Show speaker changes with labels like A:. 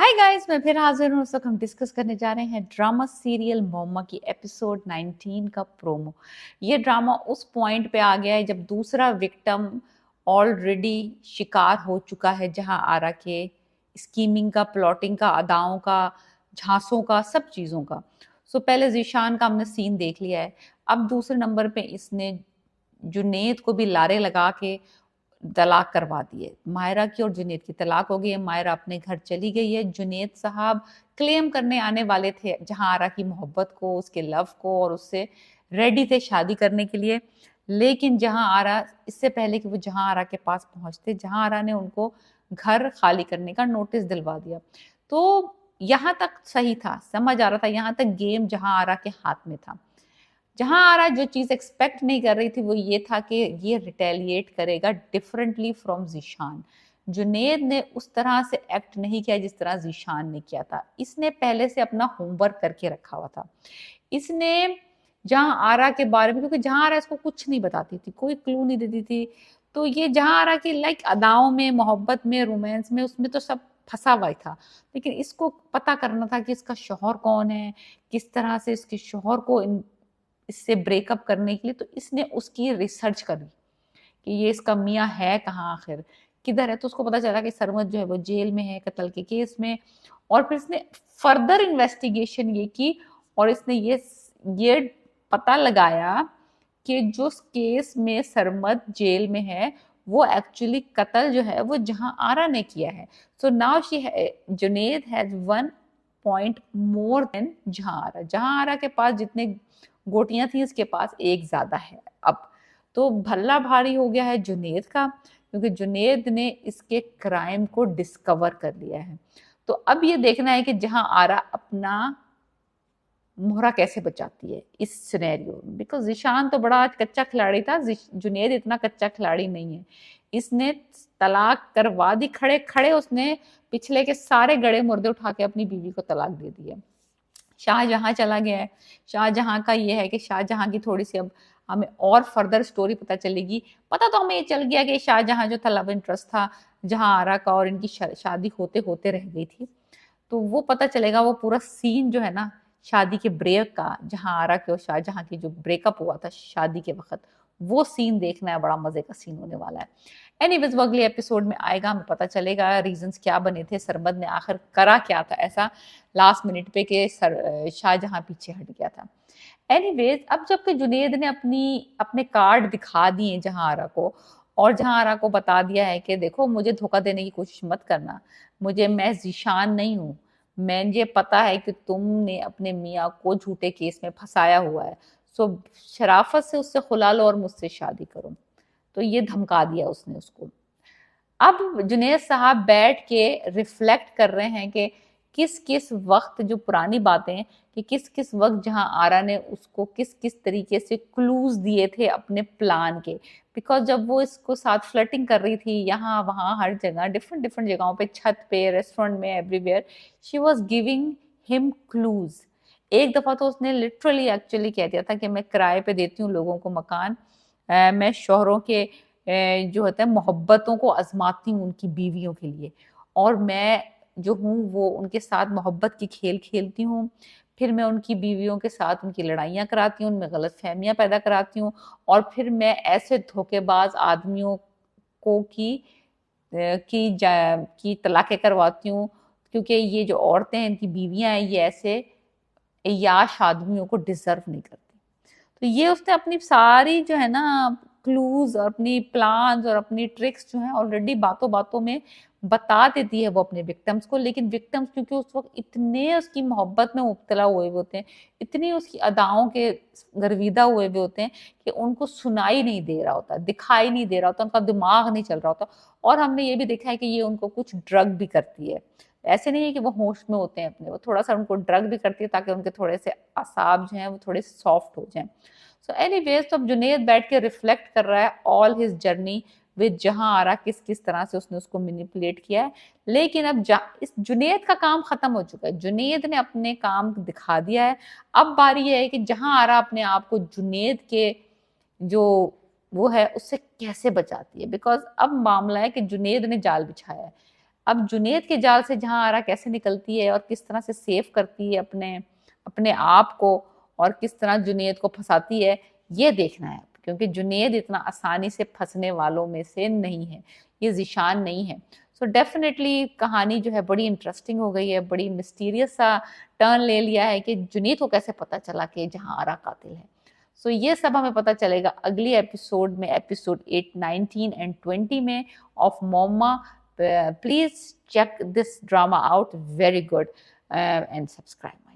A: Hi guys, मैं फिर हाजिर हूँ। इस वक्त हम डिस्कस करने जा रहे हैं ड्रामा सीरियल मोहम्मा की एपिसोड 19 का प्रोमो। ये ड्रामा उस पॉइंट पे आ गया है जब दूसरा विक्टिम ऑलरेडी शिकार हो चुका है, जहां आरा के स्कीमिंग का, प्लॉटिंग का, अदाओं का, झांसों का, सब चीज़ों का। सो पहले जीशान का हमने सीन देख लिया है। अब दूसरे नंबर पे इसने जुनेद को भी लारे लगा के तलाक करवा दिए। मायरा की और जुनेद की तलाक हो गई है। मायरा अपने घर चली गई है। जुनेद साहब क्लेम करने आने वाले थे जहां आरा की मोहब्बत को, उसके लव को, और उससे रेडी थे शादी करने के लिए। लेकिन जहां आरा, इससे पहले कि वो जहां आरा के पास पहुंचते, जहां आरा ने उनको घर खाली करने का नोटिस दिलवा दिया। तो यहां तक सही था, समझ आ रहा था, यहां तक गेम जहां आरा के हाथ में था। जहां आ रहा, जो चीज एक्सपेक्ट नहीं कर रही थी वो ये था कि ये रिटेलिएट करेगा डिफरेंटली फ्रॉम जीशान। जुनेद ने उस तरह से एक्ट नहीं किया जिस तरह जीशान ने किया था। इसने पहले से अपना होमवर्क करके रखा हुआ था। इसने जहां आरा के बारे में, क्योंकि जहां आरा इसको कुछ नहीं बताती थी, कोई क्लू नहीं देती थी, तो ये जहां आरा की लाइक अदाओं में, मोहब्बत में, रोमांस में, उसमें तो सब फंसा हुआ ही था। लेकिन इसको पता करना था कि इसका शौहर कौन है, किस तरह से इसके शौहर को इससे ब्रेकअप करने के लिए। तो इसने उसकी रिसर्च करी कि ये इसका मियाँ है कहाँ, आखिर किधर है। तो उसको पता चला कि सरमद जो है वो जेल में है, कत्ल के केस में। और फिर इसने फर्दर इन्वेस्टिगेशन ये की, और इसने ये पता लगाया कि जो केस में सरमद जेल में है वो एक्चुअली कत्ल जो है वो जहां आरा ने किया है। So now she Junaid has 1 point more than जहां आरा के पास जितने गोटियां थी, इसके पास एक ज्यादा है अब। तो भल्ला भारी हो गया है जुनेद का, क्योंकि जुनेद ने इसके क्राइम को डिस्कवर कर लिया है। तो अब ये देखना है कि जहां आरा अपना मोहरा कैसे बचाती है इस सिनेरियो में। बिकॉज जिशान तो बड़ा कच्चा खिलाड़ी था, जुनेद इतना कच्चा खिलाड़ी नहीं है। इसने तलाक करवा दी खड़े खड़े। उसने पिछले के सारे गड़े मुर्दे उठा के अपनी बीवी को तलाक दे दिया। शाहजहां चला गया है। शाहजहां का ये है कि शाहजहां की थोड़ी सी अब हमें और फर्दर स्टोरी पता चलेगी। पता तो हमें ये चल गया कि शाहजहां जो था लव इंटरेस्ट था जहां आरा का, और इनकी शादी होते होते रह गई थी। तो वो पता चलेगा। वो पूरा सीन जो है ना शादी के ब्रेक का, जहां आरा के और शाहजहां की जो ब्रेकअप हुआ था शादी के वक्त, वो सीन देखना है। बड़ा मजे का सीन होने वाला है। एनीवेज वो अगले एपिसोड में आएगा, हमें पता चलेगा रीजंस क्या बने थे, सरमद ने आखिर करा क्या था ऐसा लास्ट मिनट पे के शाहजहां पीछे हट गया था। एनीवेज अब जबकि जुनेद ने अपने कार्ड दिखा दिए जहां आरा को, और जहां आरा को बता दिया है कि देखो मुझे धोखा देने की कोशिश मत करना, मैं जीशान नहीं हूँ, मुझे पता है कि तुमने अपने मियाँ को झूठे केस में फंसाया हुआ है। सो शराफत से उससे खुला लो और मुझसे शादी करो। तो ये धमका दिया उसने उसको। अब जुनेद साहब बैठ के रिफ्लेक्ट कर रहे हैं कि किस किस वक्त जो पुरानी बातें, कि किस किस वक्त जहां आरा ने उसको किस किस तरीके से क्लूज दिए थे अपने प्लान के। बिकॉज जब वो इसको साथ फ्लर्टिंग कर रही थी यहाँ वहां हर जगह, डिफरेंट डिफरेंट जगहों पे, छत पे, रेस्टोरेंट में, everywhere she was giving him clues. एक दफा तो उसने लिटरली एक्चुअली कह दिया था कि मैं किराए पे देती हूँ लोगों को मकान, मैं शोहरों के जो होता है मोहब्बतों को आजमाती हूँ उनकी बीवियों के लिए, और मैं जो हूँ वो उनके साथ मोहब्बत की खेल खेलती हूँ। फिर मैं उनकी बीवियों के साथ उनकी लड़ाइयाँ कराती हूँ, उनमें गलत फहमियाँ पैदा कराती हूँ, और फिर मैं ऐसे धोखेबाज आदमियों को की तलाक़ें करवाती हूँ, क्योंकि ये जो औरतें हैं, इनकी बीवियाँ हैं, ये ऐसे याश आदमियों को डिजर्व नहीं करती। तो ये उसने अपनी सारी जो है ना क्लूज और अपनी प्लान्स और अपनी ट्रिक्स जो है ऑलरेडी बातों बातों में बता देती है वो अपने विक्टिम्स को। लेकिन विक्टिम्स क्योंकि उस वक्त इतने उसकी मोहब्बत में मुब्तला हुए हुए होते हैं, इतनी उसकी अदाओं के गर्विदा हुए हुए होते हैं कि उनको सुनाई नहीं दे रहा होता, दिखाई नहीं दे रहा होता, उनका दिमाग नहीं चल रहा होता। और हमने ये भी देखा है कि ये उनको कुछ ड्रग भी करती है। ऐसे नहीं है कि वो होश में होते हैं अपने, वो थोड़ा सा उनको ड्रग भी करती है ताकि उनके थोड़े से असाब जो हैं वो थोड़े से सॉफ्ट हो जाएं। सो एनीवेज तो अब जुनेद बैठ के रिफ्लेक्ट कर रहा है ऑल हिज जर्नी विद जहां आरा, किस किस तरह से उसने उसको मैनिपुलेट किया है। लेकिन अब इस जुनेद का काम खत्म हो चुका है, जुनेद ने अपने काम दिखा दिया है। अब बारी है कि जहां आरा अपने आप को जुनेद के जो वो है उससे कैसे बचाती है। बिकॉज अब मामला है कि जुनेद ने जाल बिछाया है। अब जुनेद के जाल से जहां आरा कैसे निकलती है और किस तरह से सेव करती है अपने अपने आप को, और किस तरह जुनेद को फंसाती है, ये देखना है, क्योंकि जुनेद इतना आसानी से फंसने वालों में से नहीं है, ये जिशान नहीं है। सो डेफिनेटली कहानी जो है बड़ी इंटरेस्टिंग हो गई है, बड़ी मिस्टीरियस सा टर्न ले लिया है कि जुनेद को कैसे पता चला कि जहां आरा कातिल है। सो ये सब हमें पता चलेगा अगली एपिसोड में, एपिसोड 8, 19 एंड 20 में of मोमा। Please check this drama out, very good, and subscribe.